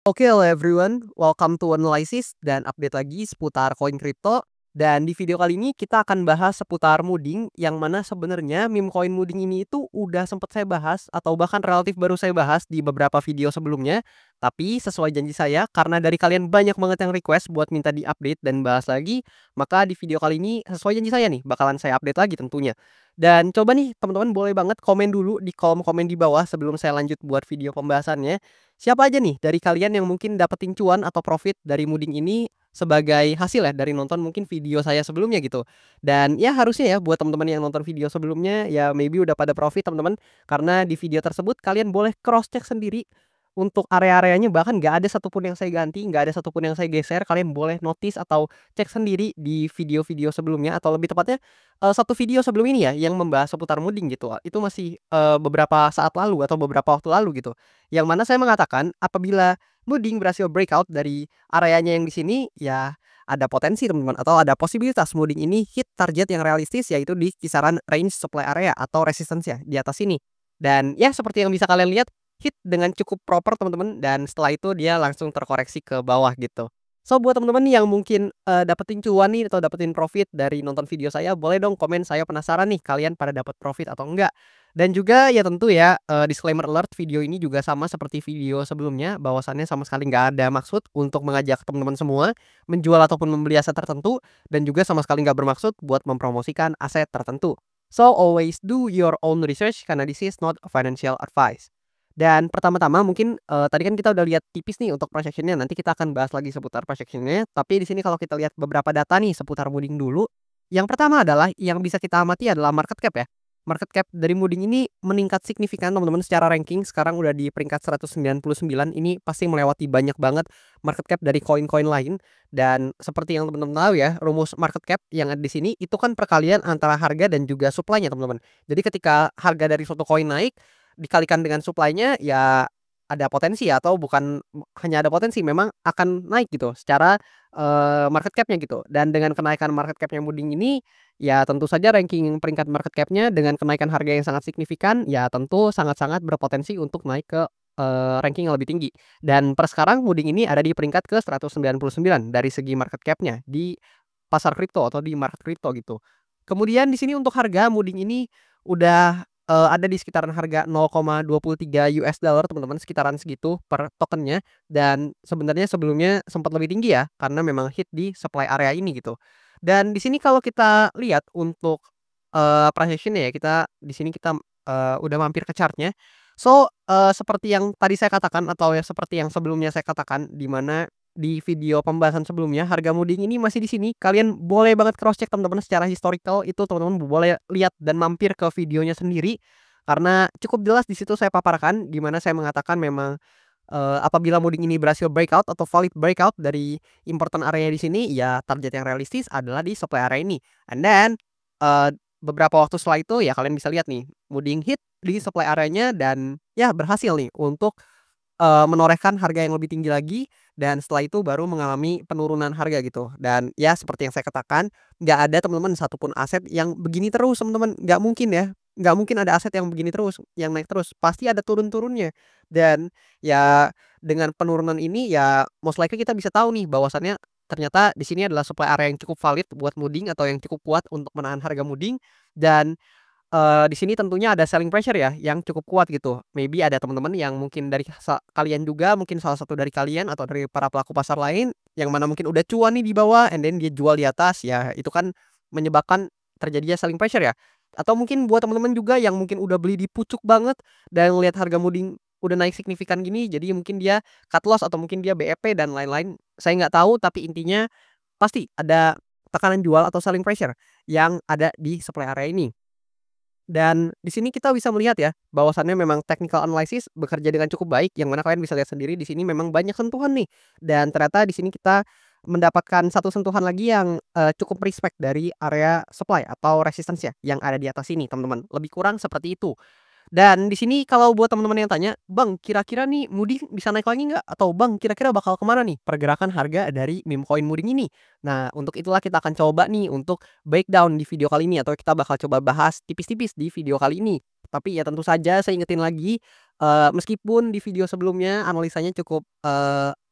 Oke, hello everyone, welcome to Analysis dan update lagi seputar koin kripto. Dan di video kali ini kita akan bahas seputar Mooding, yang mana sebenarnya meme koin Mooding ini itu udah sempet saya bahas atau bahkan relatif baru saya bahas di beberapa video sebelumnya. Tapi sesuai janji saya, karena dari kalian banyak banget yang request buat minta di-update dan bahas lagi, maka di video kali ini sesuai janji saya nih, bakalan saya update lagi tentunya. Dan coba nih teman-teman boleh banget komen dulu di kolom komen di bawah sebelum saya lanjut buat video pembahasannya. Siapa aja nih dari kalian yang mungkin dapetin cuan atau profit dari Mooding ini sebagai hasil ya dari nonton mungkin video saya sebelumnya gitu. Dan ya harusnya ya buat teman-teman yang nonton video sebelumnya ya maybe udah pada profit teman-teman, karena di video tersebut kalian boleh cross check sendiri untuk area-areanya, bahkan nggak ada satupun yang saya ganti, nggak ada satupun yang saya geser. Kalian boleh notice atau cek sendiri di video-video sebelumnya, atau lebih tepatnya satu video sebelum ini ya yang membahas seputar Mooding gitu. Itu masih beberapa saat lalu atau beberapa waktu lalu gitu. Yang mana saya mengatakan apabila Mooding berhasil breakout dari areanya yang di sini, ya ada potensi teman-teman atau ada posibilitas Mooding ini hit target yang realistis, yaitu di kisaran range supply area atau resistance ya di atas sini. Dan ya seperti yang bisa kalian lihat, hit dengan cukup proper teman-teman, dan setelah itu dia langsung terkoreksi ke bawah gitu. So buat teman-teman yang mungkin dapetin cuan nih atau dapetin profit dari nonton video saya, boleh dong komen, saya penasaran nih kalian pada dapat profit atau enggak. Dan juga ya tentu ya, disclaimer alert, video ini juga sama seperti video sebelumnya, bahwasannya sama sekali nggak ada maksud untuk mengajak teman-teman semua menjual ataupun membeli aset tertentu, dan juga sama sekali nggak bermaksud buat mempromosikan aset tertentu. So always do your own research karena this is not a financial advice. Dan pertama-tama mungkin, tadi kan kita udah lihat tipis nih untuk projection-nya, nanti kita akan bahas lagi seputar projection-nya. Tapi di sini kalau kita lihat beberapa data nih seputar Mooding dulu. Yang pertama adalah yang bisa kita amati adalah market cap ya. Market cap dari Mooding ini meningkat signifikan teman-teman secara ranking, sekarang udah di peringkat 199, ini pasti melewati banyak banget market cap dari koin-koin lain. Dan seperti yang teman-teman tahu ya, rumus market cap yang ada di sini itu kan perkalian antara harga dan juga supply-nya teman-teman. Jadi ketika harga dari suatu koin naik dikalikan dengan supply-nya, ya ada potensi ya, atau bukan hanya ada potensi, memang akan naik gitu secara market cap-nya gitu. Dan dengan kenaikan market cap-nya Mooding ini, ya tentu saja ranking peringkat market cap-nya dengan kenaikan harga yang sangat signifikan, ya tentu sangat-sangat berpotensi untuk naik ke ranking yang lebih tinggi. Dan per sekarang Mooding ini ada di peringkat ke 199 dari segi market cap-nya di pasar kripto atau di market kripto gitu. Kemudian di sini untuk harga Mooding ini udah ada di sekitaran harga $0,23 teman-teman, sekitaran segitu per tokennya. Dan sebenarnya sebelumnya sempat lebih tinggi ya, karena memang hit di supply area ini gitu. Dan di sini kalau kita lihat untuk projection-nya ya, kita di sini kita udah mampir ke chart-nya. So, seperti yang tadi saya katakan atau ya seperti yang sebelumnya saya katakan, di mana di video pembahasan sebelumnya harga Mooding ini masih di sini. Kalian boleh banget cross check teman-teman secara historical, itu teman-teman boleh lihat dan mampir ke videonya sendiri, karena cukup jelas di situ saya paparkan di mana saya mengatakan memang apabila Mooding ini berhasil breakout atau valid breakout dari important area di sini, ya target yang realistis adalah di supply area ini. And then beberapa waktu setelah itu ya kalian bisa lihat nih Mooding hit di supply areanya, dan ya berhasil nih untuk menorehkan harga yang lebih tinggi lagi, dan setelah itu baru mengalami penurunan harga gitu. Dan ya seperti yang saya katakan, nggak ada teman-teman satupun aset yang begini terus teman-teman, nggak mungkin ya, nggak mungkin ada aset yang begini terus, yang naik terus, pasti ada turun-turunnya. Dan ya dengan penurunan ini ya most likely kita bisa tahu nih bahwasannya ternyata di sini adalah supply area yang cukup valid buat Mooding atau yang cukup kuat untuk menahan harga Mooding. Dan di sini tentunya ada selling pressure ya, yang cukup kuat gitu. Maybe ada teman-teman yang mungkin dari kalian juga, mungkin salah satu dari kalian atau dari para pelaku pasar lain, yang mana mungkin udah cuan nih di bawah, and then dia jual di atas, ya itu kan menyebabkan terjadinya selling pressure ya. Atau mungkin buat teman-teman juga yang mungkin udah beli di pucuk banget, dan lihat harga Mooding udah naik signifikan gini, jadi mungkin dia cut loss atau mungkin dia BEP dan lain-lain. Saya nggak tahu, tapi intinya pasti ada tekanan jual atau selling pressure yang ada di supply area ini. Dan di sini kita bisa melihat ya, bahwasannya memang technical analysis bekerja dengan cukup baik, yang mana kalian bisa lihat sendiri di sini memang banyak sentuhan nih. Dan ternyata di sini kita mendapatkan satu sentuhan lagi yang cukup respect dari area supply atau resistance ya yang ada di atas sini, teman-teman. Lebih kurang seperti itu. Dan di sini kalau buat teman-teman yang tanya, "Bang, kira-kira nih Mooding bisa naik lagi nggak?" Atau, "Bang, kira-kira bakal kemana nih pergerakan harga dari meme coin Mooding ini?" Nah, untuk itulah kita akan coba nih untuk breakdown di video kali ini, atau kita bakal coba bahas tipis-tipis di video kali ini. Tapi ya tentu saja saya ingetin lagi, Meskipun di video sebelumnya analisanya cukup,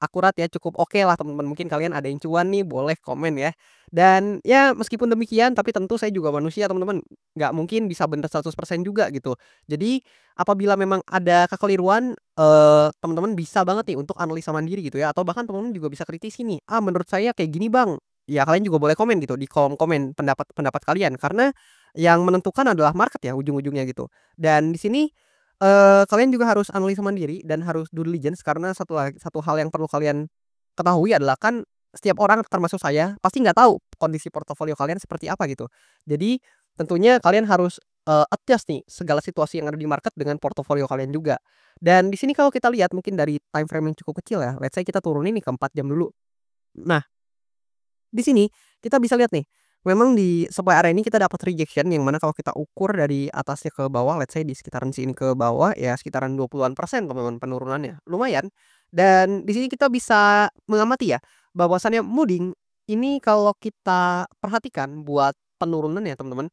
akurat ya, cukup oke lah teman-teman, mungkin kalian ada yang cuan nih boleh komen ya. Dan ya meskipun demikian tapi tentu saya juga manusia teman-teman, nggak mungkin bisa bener 100% juga gitu. Jadi apabila memang ada kekeliruan, teman-teman bisa banget nih untuk analisa mandiri gitu ya, atau bahkan teman-teman juga bisa kritisi nih, "Ah menurut saya kayak gini Bang." Ya kalian juga boleh komen gitu di kolom komen pendapat-pendapat kalian, karena yang menentukan adalah market ya ujung-ujungnya gitu. Dan di sini kalian juga harus analisa mandiri dan harus due diligence karena satu hal yang perlu kalian ketahui adalah kan setiap orang termasuk saya pasti nggak tahu kondisi portofolio kalian seperti apa gitu. Jadi tentunya kalian harus, adjust nih segala situasi yang ada di market dengan portofolio kalian juga. Dan di sini kalau kita lihat mungkin dari time frame yang cukup kecil ya, let's say kita turunin nih ke 4 jam dulu. Nah di sini kita bisa lihat nih, memang di supply area ini kita dapat rejection yang mana kalau kita ukur dari atasnya ke bawah, let's say di sekitaran sini ke bawah ya sekitaran 20-an% teman-teman penurunannya, lumayan. Dan di sini kita bisa mengamati ya, bahwasannya moving ini kalau kita perhatikan buat penurunannya teman-teman,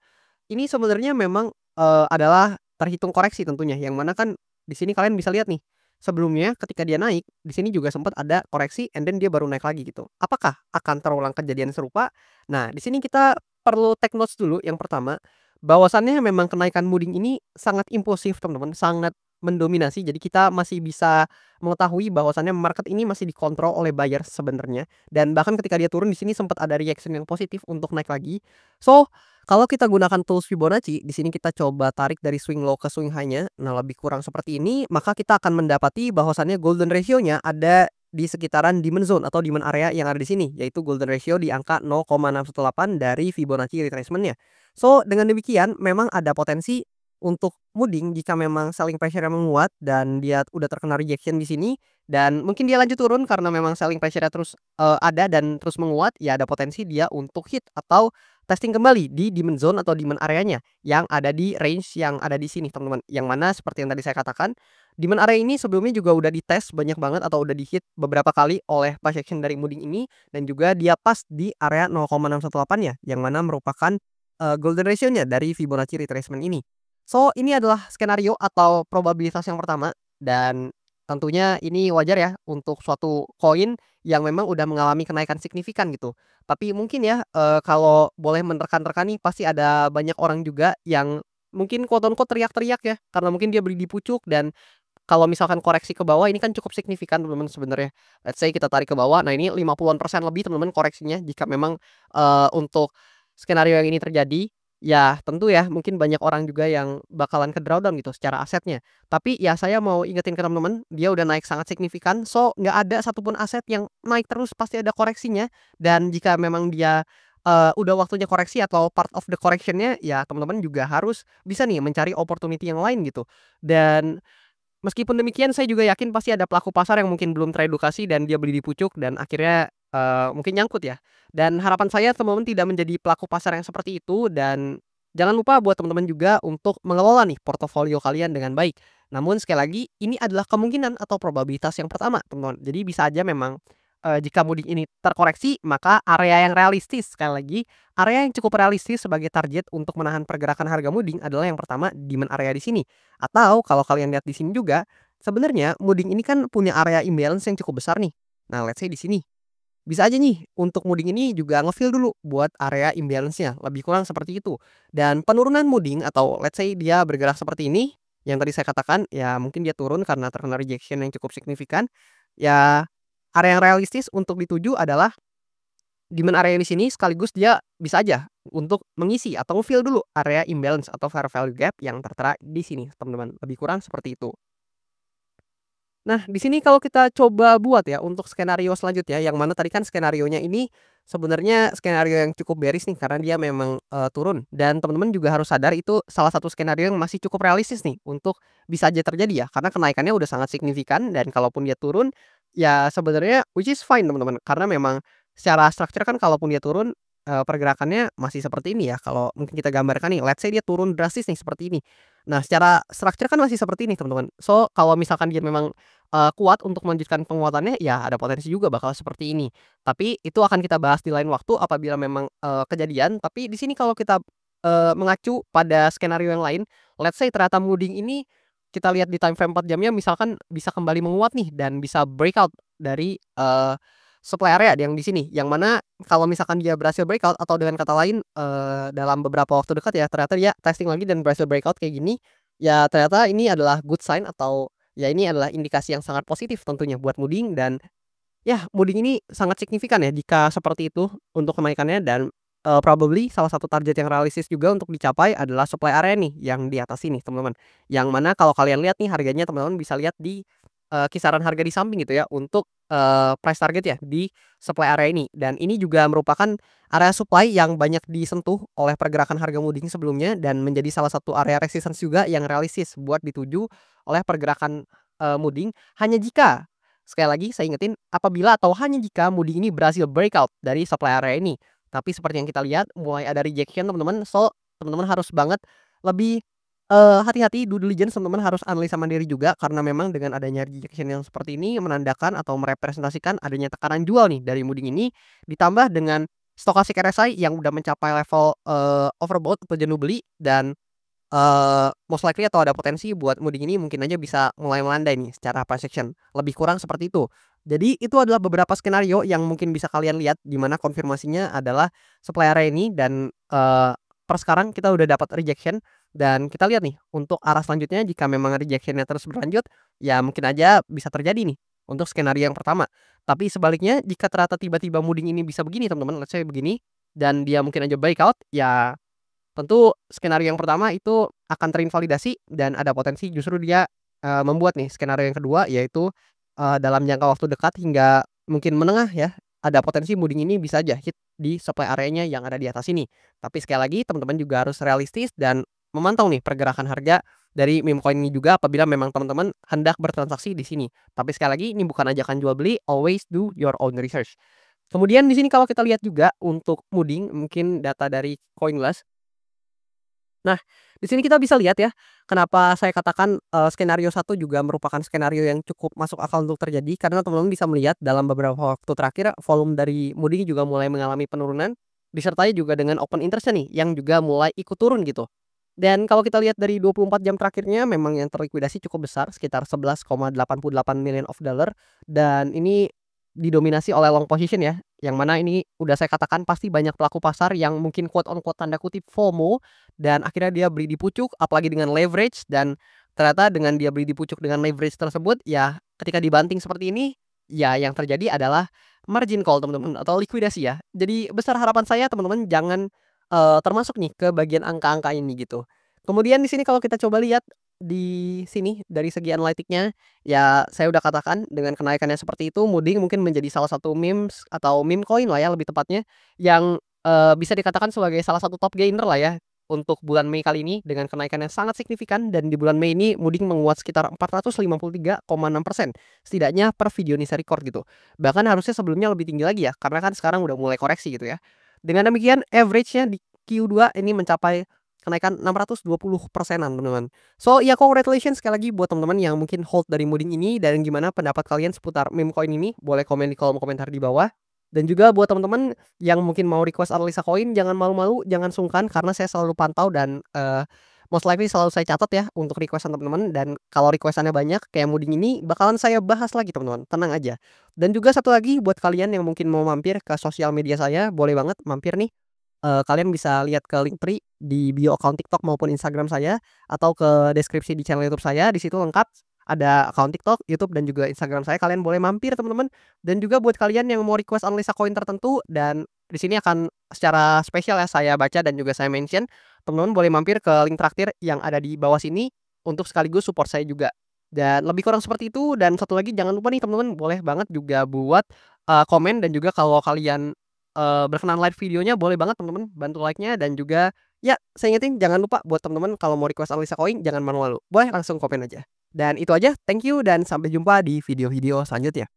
ini sebenarnya memang, adalah terhitung koreksi tentunya, yang mana kan di sini kalian bisa lihat nih, sebelumnya ketika dia naik, di sini juga sempat ada koreksi and then dia baru naik lagi gitu. Apakah akan terulang kejadian serupa? Nah, di sini kita perlu take notes dulu yang pertama, bahwasannya memang kenaikan moving ini sangat impulsif teman-teman, sangat mendominasi. Jadi kita masih bisa mengetahui bahwasannya market ini masih dikontrol oleh buyer sebenarnya, dan bahkan ketika dia turun di sini sempat ada reaction yang positif untuk naik lagi. So kalau kita gunakan tools Fibonacci, di sini kita coba tarik dari swing low ke swing high-nya, nah lebih kurang seperti ini, maka kita akan mendapati bahwasannya golden ratio-nya ada di sekitaran demand zone atau demand area yang ada di sini, yaitu golden ratio di angka 0,618 dari Fibonacci retracement-nya. So, dengan demikian memang ada potensi untuk moving jika memang selling pressure-nya menguat dan dia udah terkena rejection di sini dan mungkin dia lanjut turun karena memang selling pressure-nya terus, ada dan terus menguat, ya ada potensi dia untuk hit atau testing kembali di demand zone atau demand areanya yang ada di range yang ada di sini teman-teman. Yang mana seperti yang tadi saya katakan, demand area ini sebelumnya juga udah dites banyak banget atau udah di-hit beberapa kali oleh price action dari moving ini dan juga dia pas di area 0,618 ya, yang mana merupakan, golden ratio-nya dari Fibonacci retracement ini. So, ini adalah skenario atau probabilitas yang pertama dan tentunya ini wajar ya untuk suatu koin yang memang udah mengalami kenaikan signifikan gitu. Tapi mungkin ya, kalau boleh menerka-nerka nih pasti ada banyak orang juga yang mungkin quote on quote teriak-teriak ya, karena mungkin dia beli di pucuk dan kalau misalkan koreksi ke bawah ini kan cukup signifikan teman-teman sebenarnya. Let's say kita tarik ke bawah, nah ini 50-an% lebih teman-teman koreksinya jika memang, untuk skenario yang ini terjadi. Ya tentu ya mungkin banyak orang juga yang bakalan ke drawdown gitu secara asetnya. Tapi ya saya mau ingetin ke teman-teman, dia udah naik sangat signifikan, so nggak ada satupun aset yang naik terus, pasti ada koreksinya. Dan jika memang dia, udah waktunya koreksi atau part of the correction-nya, ya teman-teman juga harus bisa nih mencari opportunity yang lain gitu. Dan meskipun demikian saya juga yakin pasti ada pelaku pasar yang mungkin belum teredukasi dan dia beli di pucuk dan akhirnya, mungkin nyangkut ya. Dan harapan saya teman-teman tidak menjadi pelaku pasar yang seperti itu dan jangan lupa buat teman-teman juga untuk mengelola nih portofolio kalian dengan baik. Namun sekali lagi ini adalah kemungkinan atau probabilitas yang pertama teman-teman. Jadi bisa aja memang, jika mudik ini terkoreksi maka area yang realistis sekali lagi, area yang cukup realistis sebagai target untuk menahan pergerakan harga moving adalah yang pertama demand area di sini. Atau kalau kalian lihat di sini juga, sebenarnya moving ini kan punya area imbalance yang cukup besar nih. Nah, let's say di sini. Bisa aja nih untuk moving ini juga nge-fill dulu buat area imbalance-nya, lebih kurang seperti itu. Dan penurunan moving atau let's say dia bergerak seperti ini, yang tadi saya katakan, ya mungkin dia turun karena terkena rejection yang cukup signifikan. Ya area yang realistis untuk dituju adalah demand area di sini sekaligus dia bisa aja untuk mengisi atau nge-fill dulu area imbalance atau fair value gap yang tertera di sini, teman-teman. Lebih kurang seperti itu. Nah, di sini kalau kita coba buat ya untuk skenario selanjutnya, yang mana tadi kan skenarionya ini sebenarnya skenario yang cukup bearish nih karena dia memang, turun dan teman-teman juga harus sadar itu salah satu skenario yang masih cukup realistis nih untuk bisa aja terjadi ya, karena kenaikannya udah sangat signifikan dan kalaupun dia turun, ya sebenarnya which is fine teman-teman, karena memang secara struktur kan kalaupun dia turun, pergerakannya masih seperti ini ya, kalau mungkin kita gambarkan nih, let's say dia turun drastis nih seperti ini. Nah, secara struktur kan masih seperti ini teman-teman. So, kalau misalkan dia memang kuat untuk melanjutkan penguatannya, ya ada potensi juga bakal seperti ini. Tapi itu akan kita bahas di lain waktu apabila memang, kejadian. Tapi di sini kalau kita, mengacu pada skenario yang lain, let's say ternyata moving ini kita lihat di time frame 4 jamnya misalkan bisa kembali menguat nih dan bisa breakout dari, supply area yang di sini, yang mana kalau misalkan dia berhasil breakout atau dengan kata lain, dalam beberapa waktu dekat ya ternyata dia testing lagi dan berhasil breakout kayak gini, ya ternyata ini adalah good sign atau ya ini adalah indikasi yang sangat positif tentunya buat Mudik dan ya, Mudik ini sangat signifikan ya jika seperti itu untuk kenaikannya dan, probably salah satu target yang realistis juga untuk dicapai adalah supply area nih yang di atas ini teman-teman. Yang mana kalau kalian lihat nih harganya teman-teman bisa lihat di, kisaran harga di samping gitu ya untuk, price target ya di supply area ini dan ini juga merupakan area supply yang banyak disentuh oleh pergerakan harga Mudik sebelumnya dan menjadi salah satu area resistance juga yang realistis buat dituju oleh pergerakan, Mudik hanya jika sekali lagi saya ingetin, apabila atau hanya jika Mudik ini berhasil breakout dari supply area ini. Tapi seperti yang kita lihat mulai ada rejection teman-teman, so teman-teman harus banget lebih, hati-hati due diligence teman-teman harus analisa mandiri juga karena memang dengan adanya rejection yang seperti ini menandakan atau merepresentasikan adanya tekanan jual nih dari Mudik ini, ditambah dengan stochastic RSI yang udah mencapai level, overbought atau jenuh beli dan most likely atau ada potensi buat Mudik ini mungkin aja bisa mulai melandai nih secara price action, lebih kurang seperti itu. Jadi itu adalah beberapa skenario yang mungkin bisa kalian lihat di mana konfirmasinya adalah supply area ini dan, per sekarang kita udah dapat rejection dan kita lihat nih untuk arah selanjutnya jika memang rejection-nya terus berlanjut, ya mungkin aja bisa terjadi nih untuk skenario yang pertama. Tapi sebaliknya jika ternyata tiba-tiba Mudik ini bisa begini teman-teman, let's say begini, dan dia mungkin aja breakout, ya tentu skenario yang pertama itu akan terinvalidasi dan ada potensi justru dia, membuat nih skenario yang kedua yaitu, dalam jangka waktu dekat hingga mungkin menengah ya, ada potensi Mudik ini bisa aja hit di supply area-nya yang ada di atas ini. Tapi sekali lagi teman-teman juga harus realistis dan memantau nih pergerakan harga dari meme coin ini juga apabila memang teman-teman hendak bertransaksi di sini. Tapi sekali lagi ini bukan ajakan jual beli, always do your own research. Kemudian di sini kalau kita lihat juga untuk Mudik mungkin data dari CoinGlass. Nah, di sini kita bisa lihat ya, kenapa saya katakan, skenario satu juga merupakan skenario yang cukup masuk akal untuk terjadi, karena teman-teman bisa melihat dalam beberapa waktu terakhir volume dari Mudik juga mulai mengalami penurunan, disertai juga dengan open interest nih, yang juga mulai ikut turun gitu. Dan kalau kita lihat dari 24 jam terakhirnya memang yang terlikuidasi cukup besar sekitar 11,88 million of dollar dan ini didominasi oleh long position ya, yang mana ini udah saya katakan pasti banyak pelaku pasar yang mungkin quote on quote tanda kutip FOMO dan akhirnya dia beli di pucuk apalagi dengan leverage dan ternyata dengan dia beli di pucuk dengan leverage tersebut ya ketika dibanting seperti ini, ya yang terjadi adalah margin call teman-teman atau likuidasi ya. Jadi besar harapan saya teman-teman jangan termasuk nih ke bagian angka-angka ini gitu. Kemudian di sini kalau kita coba lihat di sini dari segi analitiknya, ya saya udah katakan dengan kenaikannya seperti itu Mudik mungkin menjadi salah satu memes atau meme coin lah ya lebih tepatnya, yang, bisa dikatakan sebagai salah satu top gainer lah ya untuk bulan Mei kali ini dengan kenaikan yang sangat signifikan dan di bulan Mei ini Mudik menguat sekitar 453,6% setidaknya per video ini saya record gitu. Bahkan harusnya sebelumnya lebih tinggi lagi ya karena kan sekarang udah mulai koreksi gitu ya. Dengan demikian average-nya di Q2 ini mencapai kenaikan 620%-an teman-teman. So ya congratulations sekali lagi buat teman-teman yang mungkin hold dari Mudik ini dan gimana pendapat kalian seputar meme coin ini, boleh komen di kolom komentar di bawah. Dan juga buat teman-teman yang mungkin mau request analisa koin jangan malu-malu, jangan sungkan karena saya selalu pantau dan, most likely selalu saya catat ya untuk request teman-teman dan kalau request-annya banyak kayak Mudik ini bakalan saya bahas lagi teman-teman, tenang aja. Dan juga satu lagi buat kalian yang mungkin mau mampir ke sosial media saya, boleh banget mampir nih. Kalian bisa lihat ke Linktree di bio akun TikTok maupun Instagram saya, atau ke deskripsi di channel YouTube saya, di situ lengkap ada akun TikTok, YouTube, dan juga Instagram saya, kalian boleh mampir teman-teman. Dan juga buat kalian yang mau request analisa koin tertentu dan di sini akan secara spesial ya saya baca dan juga saya mention, teman-teman boleh mampir ke link traktir yang ada di bawah sini untuk sekaligus support saya juga. Dan lebih kurang seperti itu dan satu lagi jangan lupa nih teman-teman boleh banget juga buat, komen dan juga kalau kalian berkenan like videonya boleh banget teman-teman bantu like-nya dan juga ya saya ingetin jangan lupa buat teman-teman kalau mau request analisa koin jangan malu-malu, boleh langsung komen aja. Dan itu aja, thank you dan sampai jumpa di video-video selanjutnya.